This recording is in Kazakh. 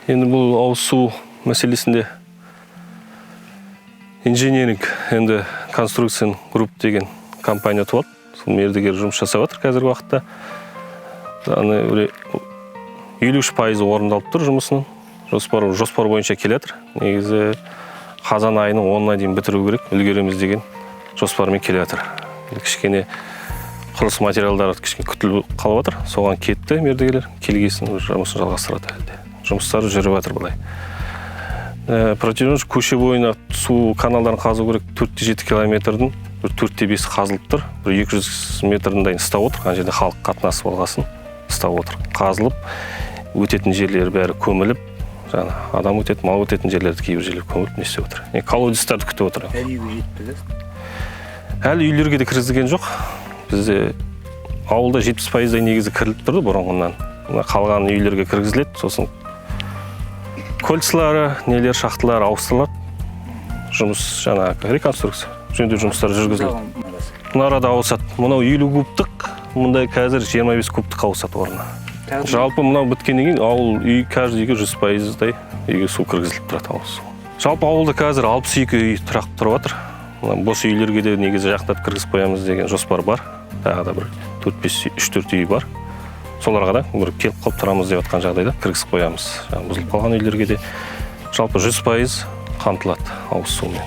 Енді бұл ауыз су мәселесінде инженеринг енді конструкция групп деген компания туады. Сол мердігер жұмыс жасап жатыр қазіргі уақытта. 53% орындалып тұр жұмысының. Жоспар бойынша келе жатыр. Негізі қазан айының 10-на дейін бітіру керек, үлгереміз деген жоспармен келе жатыр. Кішкене құрылыс материалдары кішкене күтіліп қалып жатыр. Соған кетті мердігерлер, келгесін жұмысын жалғастырады. Жұмыстары жүріп жатыр былай. Протяженность көше бойына су каналдарын қазу керек 4-7 километрдің 4-5 қазылып тұр. 200 метрдің дайын ұстап отыр. Қан жерде халық қатынасы болғасын ұстап отыр. Қазылып, өтетін жерлері бәрі көміліп, адам өтетін, мал өтетін жерлерді кейбір жерлер көміліп не істеп отыр. Колодецтарды күтіп отыр. Әлі үйлерге де кіргізген жоқ. Бізде ауылда 70%-дай негізі кіріліп тұрды бұрынғынан. Қалған үйлерге кіргізіледі, сосын кольцлары, нелер, шахталар ауыстырылады. Жұмыс реконструкция, жөндеу жұмыстары жүргізіледі. Мынарада ауысады. Мынау 50 кубтық, мұндай қазір 25 кубтық ауысады орнына. Жалпы мынау біткеннен кейін ауыл үй каждый үйге 100%-дай үйге су кіргізіліп тұрады ауыз су. Жалпы ауылда қазір 62 үй тұрақ тұрып жатыр. Бос үйлерге де негізі жақындап кіргізіп қоямыз деген жоспар бар. Тағы да бір 3-4 үй бар. Соларға да бір келіп қалып тұрамыз деп жатқан жағдайда кіргізіп қоямыз. Бұзылып қалған үйлерге де жалпы 100% қамтылады ауыз сумен.